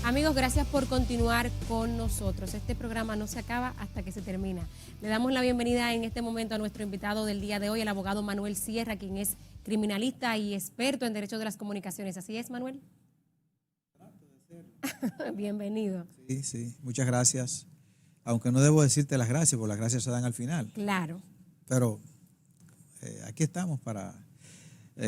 Amigos, gracias por continuar con nosotros. Este programa no se acaba hasta que se termina. Le damos la bienvenida en este momento a nuestro invitado del día de hoy, el abogado Manuel Sierra, quien es criminalista y experto en Derecho de las Comunicaciones. ¿Así es, Manuel? Bienvenido. Sí, muchas gracias. Aunque no debo decirte las gracias, porque las gracias se dan al final. Claro. Pero aquí estamos para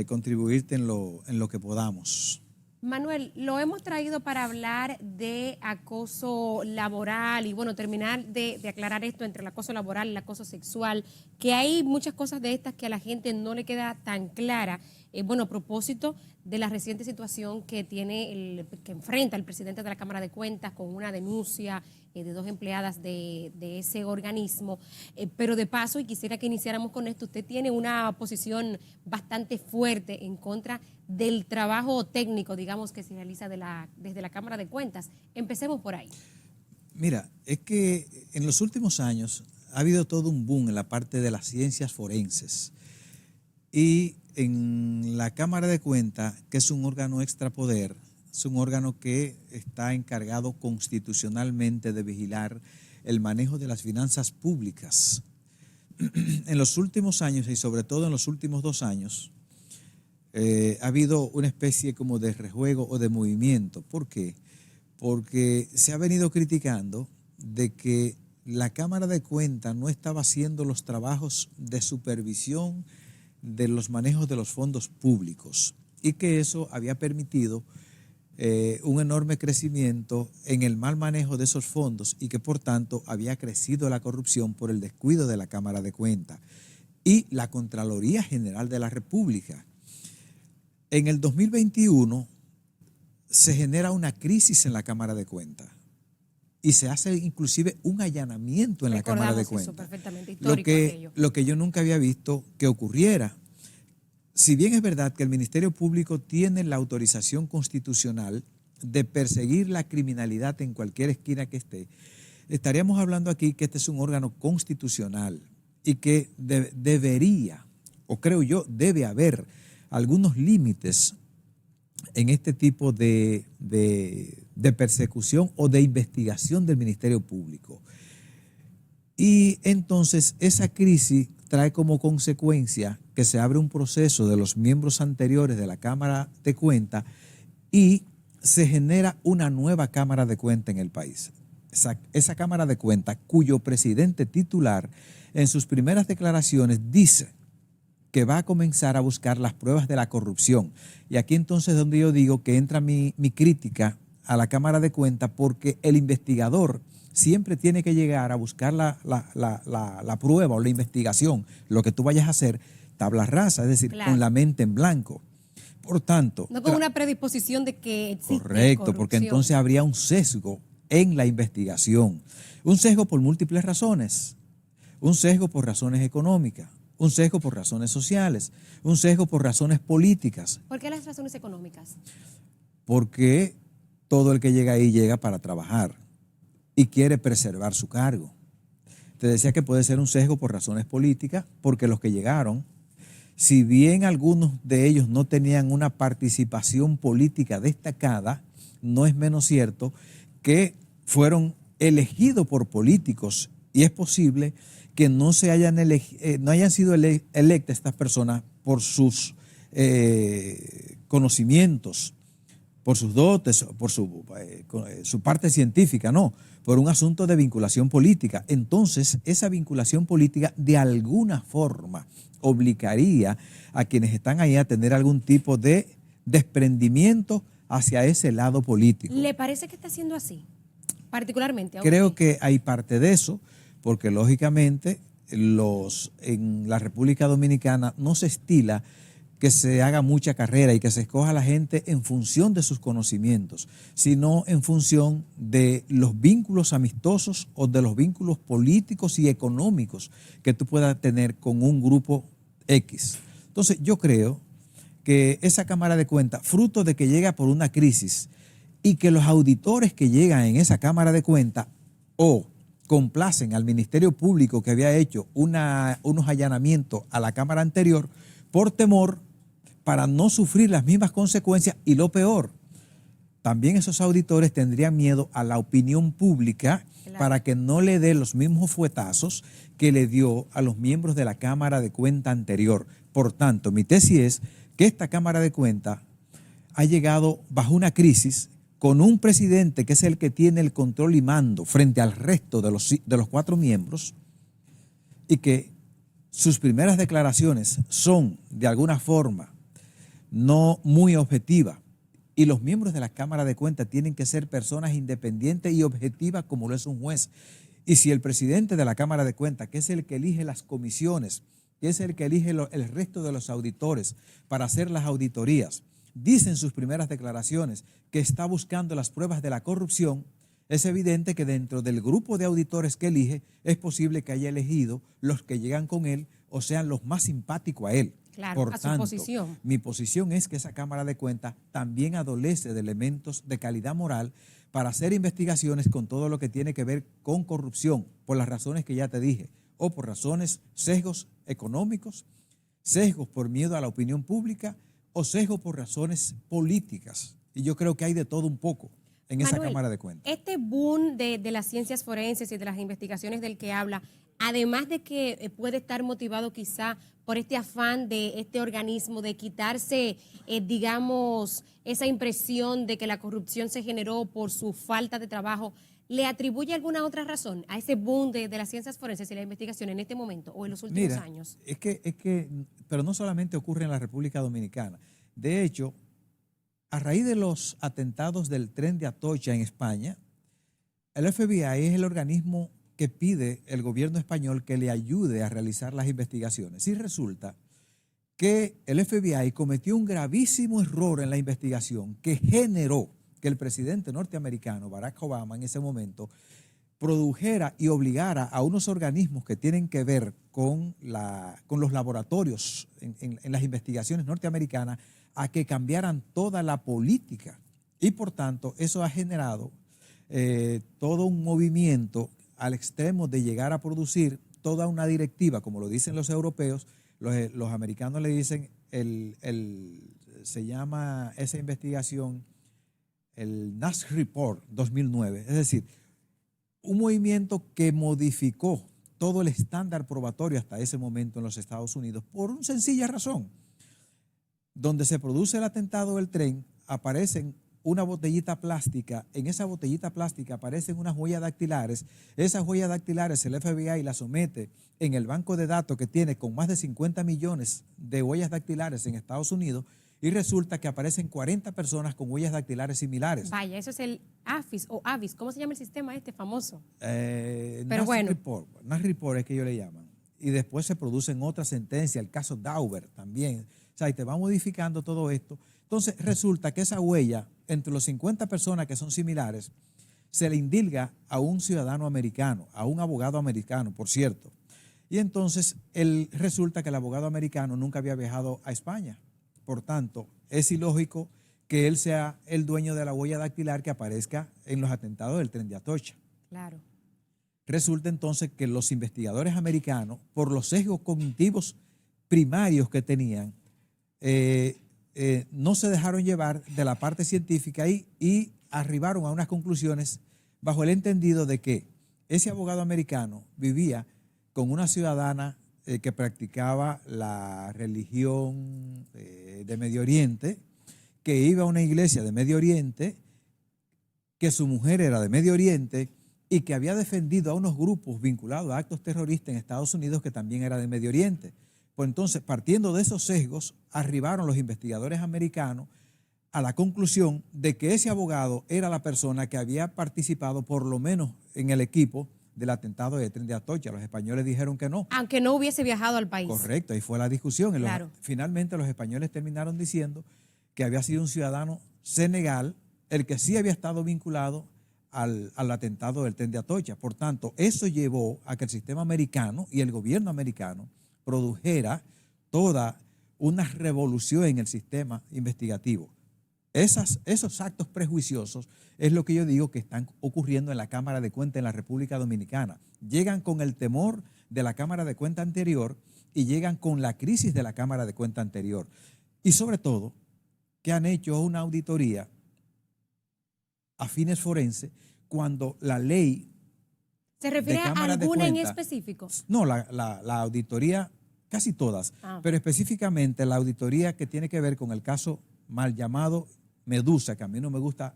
contribuirte en lo que podamos. Manuel, lo hemos traído para hablar de acoso laboral y bueno, terminar de aclarar esto entre el acoso laboral y el acoso sexual, que hay muchas cosas de estas que a la gente no le queda tan clara. Bueno, a propósito de la reciente situación que que enfrenta el presidente de la Cámara de Cuentas con una denuncia de dos empleadas de ese organismo. Pero de paso, y quisiera que iniciáramos con esto, usted tiene una posición bastante fuerte en contra del trabajo técnico, digamos, que se realiza desde la Cámara de Cuentas. Empecemos por ahí. Mira, es que en los últimos años ha habido todo un boom en la parte de las ciencias forenses. Y en la Cámara de Cuentas, que es un órgano extrapoder, es un órgano que está encargado constitucionalmente de vigilar el manejo de las finanzas públicas. En los últimos años, y sobre todo en los últimos 2 años, ha habido una especie como de rejuego o de movimiento. ¿Por qué? Porque se ha venido criticando de que la Cámara de Cuentas no estaba haciendo los trabajos de supervisión de los manejos de los fondos públicos y que eso había permitido un enorme crecimiento en el mal manejo de esos fondos y que por tanto había crecido la corrupción por el descuido de la Cámara de Cuentas y la Contraloría General de la República. En el 2021 se genera una crisis en la Cámara de Cuentas y se hace inclusive un allanamiento en la Cámara de Cuentas. Eso perfectamente histórico, lo que yo nunca había visto que ocurriera. Si bien es verdad que el Ministerio Público tiene la autorización constitucional de perseguir la criminalidad en cualquier esquina que esté, estaríamos hablando aquí que este es un órgano constitucional y que debería, o creo yo, debe haber algunos límites en este tipo de persecución o de investigación del Ministerio Público. Y entonces esa crisis trae como consecuencia que se abre un proceso de los miembros anteriores de la Cámara de Cuentas y se genera una nueva Cámara de Cuentas en el país. Esa Cámara de Cuentas, cuyo presidente titular en sus primeras declaraciones dice que va a comenzar a buscar las pruebas de la corrupción. Y aquí entonces es donde yo digo que entra mi crítica a la Cámara de Cuentas, porque el investigador siempre tiene que llegar a buscar la prueba o la investigación, lo que tú vayas a hacer, tabla rasa, es decir, claro, con la mente en blanco. Por tanto... No con una predisposición de que existe correcto, corrupción. Porque entonces habría un sesgo en la investigación. Un sesgo por múltiples razones. Un sesgo por razones económicas. Un sesgo por razones sociales. Un sesgo por razones políticas. ¿Por qué las razones económicas? Porque todo el que llega ahí llega para trabajar y quiere preservar su cargo. Te decía que puede ser un sesgo por razones políticas, porque los que llegaron, si bien algunos de ellos no tenían una participación política destacada, no es menos cierto que fueron elegidos por políticos y es posible que no hayan sido electas estas personas por sus conocimientos, por sus dotes, por su parte científica, no, por un asunto de vinculación política. Entonces, esa vinculación política de alguna forma obligaría a quienes están ahí a tener algún tipo de desprendimiento hacia ese lado político. ¿Le parece que está siendo así? Particularmente. Creo que hay parte de eso, porque lógicamente en la República Dominicana no se estila que se haga mucha carrera y que se escoja a la gente en función de sus conocimientos, sino en función de los vínculos amistosos o de los vínculos políticos y económicos que tú puedas tener con un grupo X. Entonces, yo creo que esa Cámara de Cuentas, fruto de que llega por una crisis y que los auditores que llegan en esa Cámara de Cuentas o complacen al Ministerio Público que había hecho unos allanamientos a la Cámara anterior por temor, para no sufrir las mismas consecuencias, y lo peor, que no se haya hecho una investigación, porque entonces habría un sesgo en la investigación. Entonces yo creo que hay parte de eso, porque lógicamente los investigadores siempre tienen que llegar a buscar las pruebas de la corrupción y que por tanto habría un sesgo en la investigación. también esos auditores tendrían miedo a la opinión pública para que no le dé los mismos fuetazos que le dio a los miembros de la Cámara de Cuenta anterior. Por tanto, mi tesis es que esta Cámara de Cuenta ha llegado bajo una crisis con un presidente que es el que tiene el control y mando frente al resto de los 4 miembros y que sus primeras declaraciones son de alguna forma no muy objetivas. Y los miembros de la Cámara de Cuentas tienen que ser personas independientes y objetivas como lo es un juez. Y si el presidente de la Cámara de Cuentas, que es el que elige las comisiones, que es el que elige el resto de los auditores para hacer las auditorías, dice en sus primeras declaraciones que está buscando las pruebas de la corrupción, es evidente que dentro del grupo de auditores que elige es posible que haya elegido los que llegan con él o sean los más simpáticos a él. Claro, por a su tanto, posición. mi posición es que esa Cámara de Cuentas también adolece de elementos de calidad moral para hacer investigaciones con todo lo que tiene que ver con corrupción, por las razones que ya te dije, o por razones, sesgos económicos, sesgos por miedo a la opinión pública o sesgos por razones políticas. Y yo creo que hay de todo un poco en esa Manuel, Cámara de Cuentas. Este boom de las ciencias forenses y de las investigaciones del que habla, además de que puede estar motivado quizá por este afán de este organismo de quitarse, digamos, esa impresión de que la corrupción se generó por su falta de trabajo, ¿le atribuye alguna otra razón a ese boom de las ciencias forenses y la investigación en este momento o en los últimos años? Pero no solamente ocurre en la República Dominicana. De hecho, a raíz de los atentados del tren de Atocha en España, el FBI es el organismo que pide el gobierno español que le ayude a realizar las investigaciones. Y resulta que el FBI cometió un gravísimo error en la investigación que generó que el presidente norteamericano, Barack Obama, en ese momento, produjera y obligara a unos organismos que tienen que ver con los laboratorios en las investigaciones norteamericanas a que cambiaran toda la política. Y por tanto, eso ha generado todo un movimiento al extremo de llegar a producir toda una directiva, como lo dicen los europeos, los americanos le dicen, se llama esa investigación el Nash Report 2009, es decir, un movimiento que modificó todo el estándar probatorio hasta ese momento en los Estados Unidos por una sencilla razón. Donde se produce el atentado del tren, aparecen una botellita plástica, en esa botellita plástica aparecen unas huellas dactilares, esas huellas dactilares el FBI las somete en el banco de datos que tiene con más de 50 millones de huellas dactilares en Estados Unidos y resulta que aparecen 40 personas con huellas dactilares similares. Vaya, eso es el AFIS o AVIS, ¿cómo se llama el sistema este famoso? Pero bueno. Nash Report es que ellos le llaman. Y después se producen otras sentencias, el caso Dauber también. O sea, y te va modificando todo esto. Entonces resulta que esa huella, entre los 50 personas que son similares, se le indilga a un ciudadano americano, a un abogado americano, por cierto. Y entonces resulta que el abogado americano nunca había viajado a España. Por tanto, es ilógico que él sea el dueño de la huella dactilar que aparezca en los atentados del tren de Atocha. Claro. Resulta entonces que los investigadores americanos, por los sesgos cognitivos primarios que tenían, no se dejaron llevar de la parte científica y arribaron a unas conclusiones bajo el entendido de que ese abogado americano vivía con una ciudadana que practicaba la religión de Medio Oriente, que iba a una iglesia de Medio Oriente, que su mujer era de Medio Oriente y que había defendido a unos grupos vinculados a actos terroristas en Estados Unidos que también era de Medio Oriente. Pues entonces, partiendo de esos sesgos, arribaron los investigadores americanos a la conclusión de que ese abogado era la persona que había participado por lo menos en el equipo del atentado de tren de Atocha. Los españoles dijeron que no. Aunque no hubiese viajado al país. Correcto, ahí fue la discusión. Claro. Finalmente los españoles terminaron diciendo que había sido un ciudadano senegal el que sí había estado vinculado al atentado del tren de Atocha. Por tanto, eso llevó a que el sistema americano y el gobierno americano produjera toda una revolución en el sistema investigativo. Esos actos prejuiciosos es lo que yo digo que están ocurriendo en la Cámara de Cuentas en la República Dominicana. Llegan con el temor de la Cámara de Cuentas anterior y llegan con la crisis de la Cámara de Cuentas anterior. Y sobre todo, que han hecho una auditoría a fines forenses cuando la ley ¿Se refiere de a cámara de alguna en cuenta, específico? no, la auditoría, casi todas, pero específicamente la auditoría que tiene que ver con el caso mal llamado Medusa, que a mí no me gusta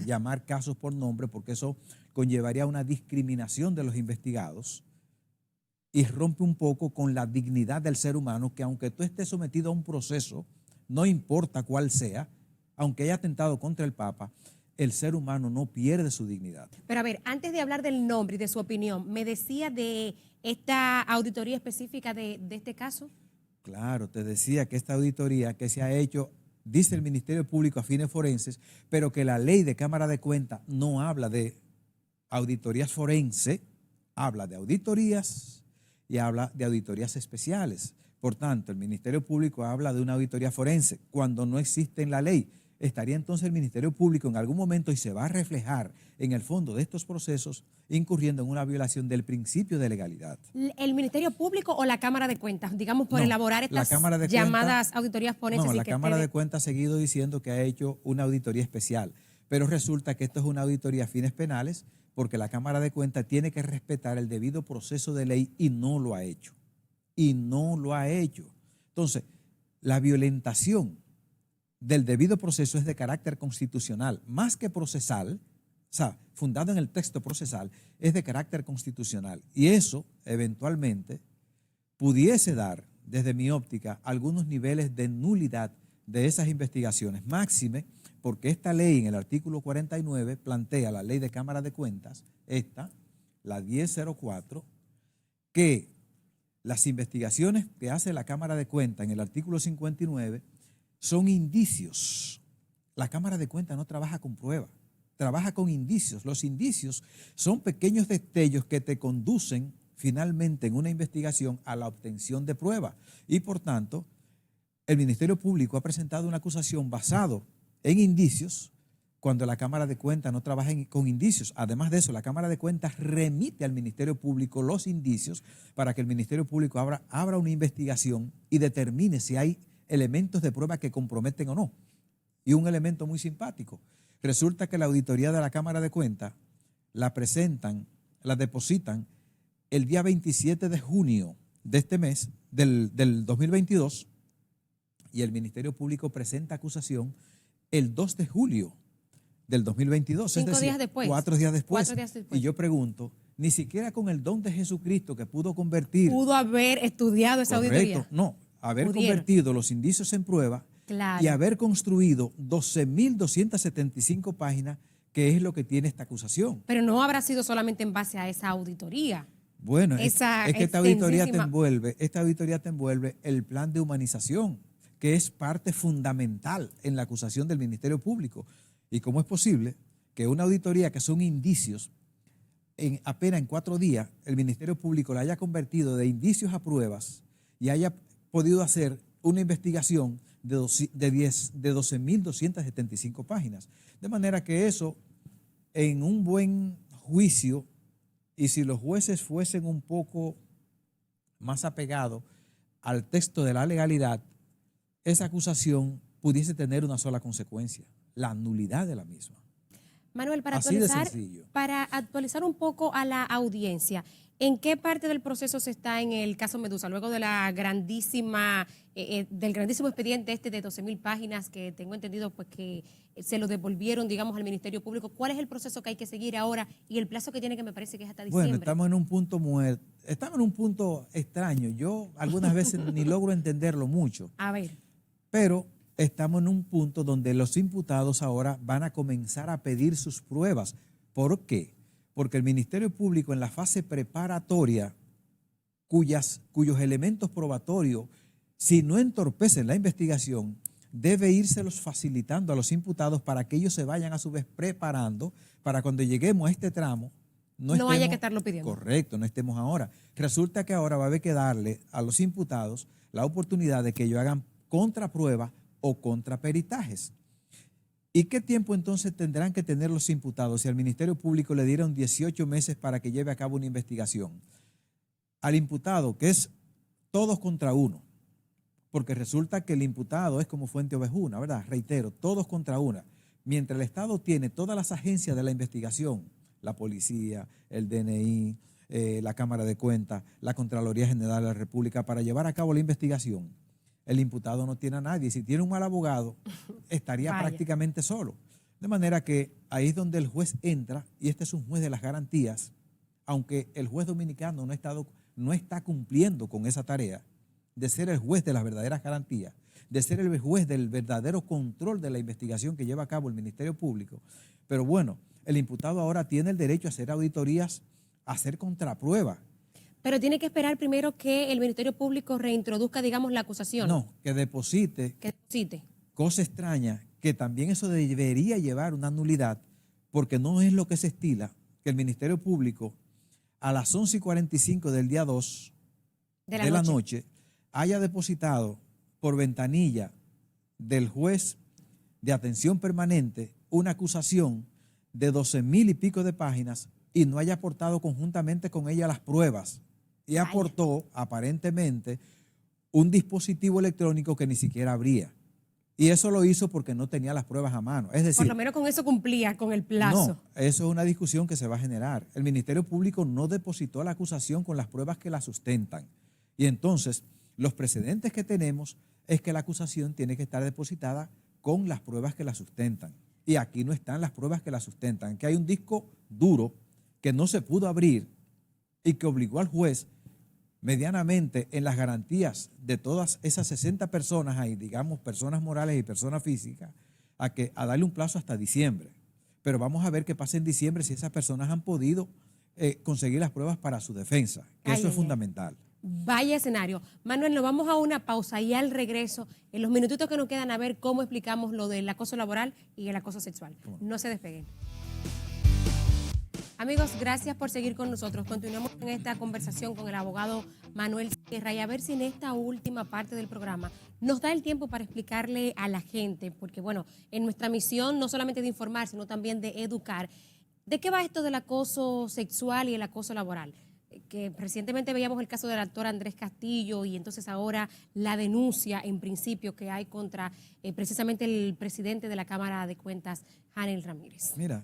llamar casos por nombre porque eso conllevaría una discriminación de los investigados y rompe un poco con la dignidad del ser humano, que aunque tú estés sometido a un proceso, no importa cuál sea, aunque haya atentado contra el Papa, el ser humano no pierde su dignidad. Pero a ver, antes de hablar del nombre y de su opinión, ¿me decía de esta auditoría específica de este caso? Claro, te decía que esta auditoría que se ha hecho, dice el Ministerio Público a fines forenses, pero que la ley de Cámara de Cuentas no habla de auditorías forenses, habla de auditorías y habla de auditorías especiales. Por tanto, el Ministerio Público habla de una auditoría forense cuando no existe en la ley. Estaría entonces el Ministerio Público en algún momento, y se va a reflejar en el fondo de estos procesos, incurriendo en una violación del principio de legalidad. ¿El Ministerio Público o la Cámara de Cuentas, digamos, por elaborar estas llamadas auditorías forenses? No, la Cámara de Cuentas ha seguido diciendo que ha hecho una auditoría especial, pero resulta que esto es una auditoría a fines penales porque la Cámara de Cuentas tiene que respetar el debido proceso de ley y no lo ha hecho. Y no lo ha hecho. Entonces, la violentación del debido proceso es de carácter constitucional, más que procesal, o sea, fundado en el texto procesal, es de carácter constitucional. Y eso, eventualmente, pudiese dar, desde mi óptica, algunos niveles de nulidad de esas investigaciones. Máxime, porque esta ley en el artículo 49 plantea la ley de Cámara de Cuentas, la 1004, que las investigaciones que hace la Cámara de Cuentas en el artículo 59 son indicios. La Cámara de Cuentas no trabaja con pruebas, trabaja con indicios. Los indicios son pequeños destellos que te conducen finalmente en una investigación a la obtención de pruebas. Y por tanto, el Ministerio Público ha presentado una acusación basado en indicios cuando la Cámara de Cuentas no trabaja con indicios. Además de eso, la Cámara de Cuentas remite al Ministerio Público los indicios para que el Ministerio Público abra una investigación y determine si hay elementos de prueba que comprometen o no. Y un elemento muy simpático. Resulta que la auditoría de la Cámara de Cuentas la depositan el día 27 de junio de este mes, del 2022, y el Ministerio Público presenta acusación el 2 de julio del 2022. 5 días después. 4 días después. 4 días después. Y yo pregunto, ni siquiera con el don de Jesucristo que pudo convertir. Pudo haber estudiado esa auditoría. No, haber convertido los indicios en prueba, claro, y haber construido 12.275 páginas, que es lo que tiene esta acusación. Pero no habrá sido solamente en base a esa auditoría. Bueno, es que esta auditoría te envuelve el plan de humanización, que es parte fundamental en la acusación del Ministerio Público. ¿Y cómo es posible que una auditoría que son indicios, apenas en 4 días, el Ministerio Público la haya convertido de indicios a pruebas y haya podido hacer una investigación de 12.275 páginas? De manera que eso, en un buen juicio, y si los jueces fuesen un poco más apegados al texto de la legalidad, esa acusación pudiese tener una sola consecuencia: la nulidad de la misma. Manuel, Así de sencillo. Para actualizar un poco a la audiencia, ¿en qué parte del proceso se está en el caso Medusa? Luego de la del grandísimo expediente de 12.000 páginas que tengo entendido pues que se lo devolvieron, digamos, al Ministerio Público. ¿Cuál es el proceso que hay que seguir ahora y el plazo que tiene, que me parece que es hasta diciembre? Bueno, estamos en un punto estamos en un punto extraño. Yo algunas veces ni logro entenderlo mucho. A ver. Pero estamos en un punto donde los imputados ahora van a comenzar a pedir sus pruebas. ¿Por qué? Porque el Ministerio Público, en la fase preparatoria, cuyos elementos probatorios, si no entorpecen la investigación, debe írselos facilitando a los imputados para que ellos se vayan a su vez preparando para cuando lleguemos a este tramo no haya que estarlo pidiendo. Correcto, no estemos ahora. Resulta que ahora va a haber que darle a los imputados la oportunidad de que ellos hagan contrapruebas o contraperitajes. ¿Y qué tiempo entonces tendrán que tener los imputados si al Ministerio Público le dieron 18 meses para que lleve a cabo una investigación? Al imputado, que es todos contra uno, porque resulta que el imputado es como fuente ovejuna, ¿verdad? Reitero, todos contra una. mientras el Estado tiene todas las agencias de la investigación, la policía, el DNI, la Cámara de Cuentas, la Contraloría General de la República, para llevar a cabo la investigación, el imputado no tiene a nadie. Si tiene un mal abogado, estaría prácticamente solo. De manera que ahí es donde el juez entra, y este es un juez de las garantías, aunque el juez dominicano no está cumpliendo con esa tarea de ser el juez de las verdaderas garantías, de ser el juez del verdadero control de la investigación que lleva a cabo el Ministerio Público. Pero bueno, el imputado ahora tiene el derecho a hacer auditorías, a hacer contrapruebas. Pero tiene que esperar primero que el Ministerio Público reintroduzca, digamos, la acusación. No, que deposite. Que deposite. Cosa extraña, que también eso debería llevar una nulidad, porque no es lo que se estila que el Ministerio Público a las 11:45 del día 2 de la noche haya depositado por ventanilla del juez de atención permanente una acusación de 12,000 y pico de páginas y no haya aportado conjuntamente con ella las pruebas. Y aportó, aparentemente, un dispositivo electrónico que ni siquiera abría. Y eso lo hizo porque no tenía las pruebas a mano. Es decir, por lo menos con eso cumplía con el plazo. No, eso es una discusión que se va a generar. El Ministerio Público no depositó la acusación con las pruebas que la sustentan. Y entonces, los precedentes que tenemos es que la acusación tiene que estar depositada con las pruebas que la sustentan. Y aquí no están las pruebas que la sustentan. Que hay un disco duro que no se pudo abrir y que obligó al juez medianamente en las garantías de todas esas 60 personas ahí, digamos, personas morales y personas físicas, a darle un plazo hasta diciembre. Pero vamos a ver qué pasa en diciembre si esas personas han podido conseguir las pruebas para su defensa, que eso es fundamental. Vaya escenario. Manuel, nos vamos a una pausa y al regreso, en los minutitos que nos quedan, a ver cómo explicamos lo del acoso laboral y el acoso sexual. No se despeguen. Amigos, gracias por seguir con nosotros. Continuamos en esta conversación con el abogado Manuel Sierra y a ver si en esta última parte del programa nos da el tiempo para explicarle a la gente, porque bueno, en nuestra misión no solamente de informar, sino también de educar. ¿De qué va esto del acoso sexual y el acoso laboral? Que recientemente veíamos el caso del actor Andrés Castillo y entonces ahora la denuncia en principio que hay contra precisamente el presidente de la Cámara de Cuentas, Hanel Ramírez. Mira,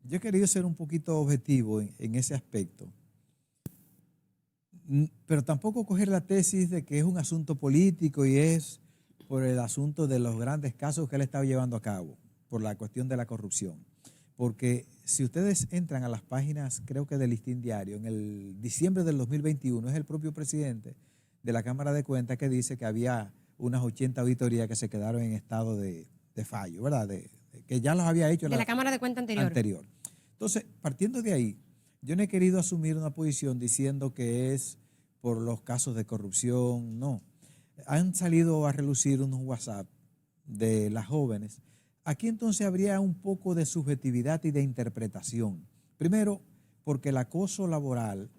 yo he querido ser un poquito objetivo en ese aspecto, pero tampoco coger la tesis de que es un asunto político y es por el asunto de los grandes casos que él estaba llevando a cabo, por la cuestión de la corrupción. Porque si ustedes entran a las páginas, creo que del Listín Diario, en el diciembre del 2021, es el propio presidente de la Cámara de Cuentas que dice que había unas 80 auditorías que se quedaron en estado de fallo, ¿verdad? Que ya las había hecho de la Cámara de Cuentas anterior. Entonces, partiendo de ahí, yo no he querido asumir una posición diciendo que es por los casos de corrupción, no. Han salido a relucir unos WhatsApp de las jóvenes. Aquí entonces habría un poco de subjetividad y de interpretación. Primero, porque el acoso laboral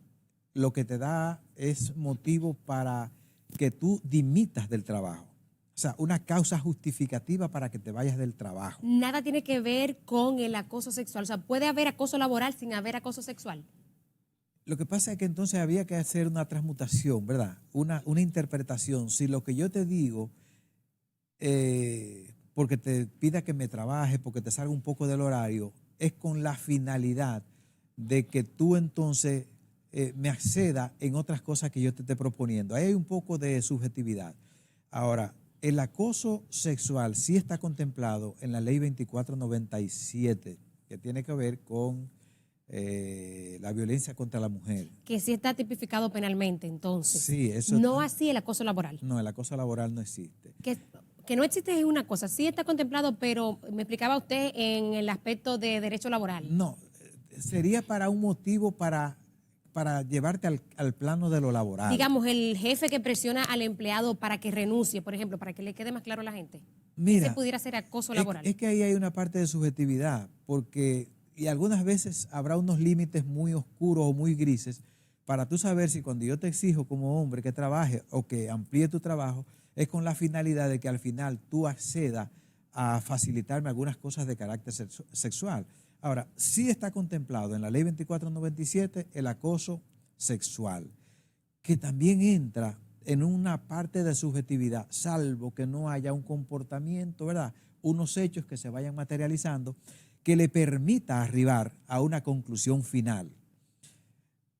lo que te da es motivo para que tú dimitas del trabajo. O sea, una causa justificativa para que te vayas del trabajo. Nada tiene que ver con el acoso sexual. O sea, ¿puede haber acoso laboral sin haber acoso sexual? Lo que pasa es que entonces había que hacer una transmutación, ¿verdad? Una interpretación. Si lo que yo te digo, porque te pida que me trabaje, porque te salga un poco del horario, es con la finalidad de que tú entonces me acceda en otras cosas que yo te esté proponiendo. Ahí hay un poco de subjetividad. Ahora, el acoso sexual sí está contemplado en la ley 2497, que tiene que ver con la violencia contra la mujer. Que sí está tipificado penalmente, entonces. Sí, eso no así el acoso laboral. No, el acoso laboral no existe. Que no existe es una cosa, sí está contemplado, pero me explicaba usted en el aspecto de derecho laboral. No, sería para un motivo para llevarte al plano de lo laboral. Digamos, el jefe que presiona al empleado para que renuncie, por ejemplo, para que le quede más claro a la gente. Mira, ese pudiera ser acoso laboral. Es que ahí hay una parte de subjetividad, porque y algunas veces habrá unos límites muy oscuros o muy grises para tú saber si cuando yo te exijo como hombre que trabaje o que amplíe tu trabajo, es con la finalidad de que al final tú accedas a facilitarme algunas cosas de carácter sexual. Ahora, sí está contemplado en la ley 2497 el acoso sexual, que también entra en una parte de subjetividad, salvo que no haya un comportamiento, ¿verdad? unos hechos que se vayan materializando que le permita arribar a una conclusión final.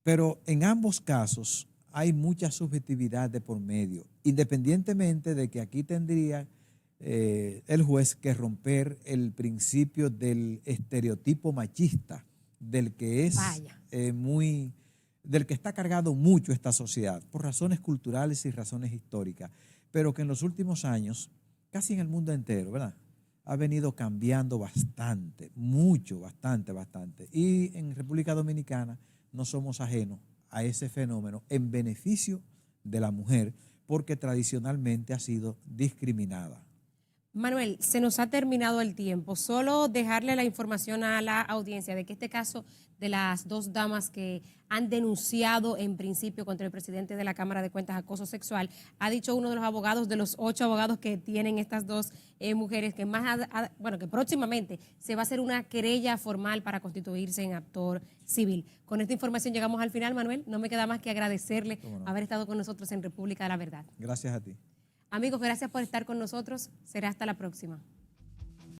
Pero en ambos casos hay mucha subjetividad de por medio, independientemente de que aquí tendría el juez que romper el principio del estereotipo machista, del que es del que está cargado mucho esta sociedad, por razones culturales y razones históricas, pero que en los últimos años, casi en el mundo entero, ¿verdad?, ha venido cambiando bastante, mucho, bastante. Y en República Dominicana no somos ajenos a ese fenómeno en beneficio de la mujer, porque tradicionalmente ha sido discriminada. Manuel, se nos ha terminado el tiempo. Solo dejarle la información a la audiencia de que este caso de las dos damas que han denunciado en principio contra el presidente de la Cámara de Cuentas acoso sexual, ha dicho uno de los abogados, de los 8 abogados que tienen estas dos mujeres, que que próximamente se va a hacer una querella formal para constituirse en actor civil. Con esta información llegamos al final, Manuel. No me queda más que agradecerle haber estado con nosotros en República de la Verdad. Gracias a ti. Amigos, gracias por estar con nosotros. Será hasta la próxima.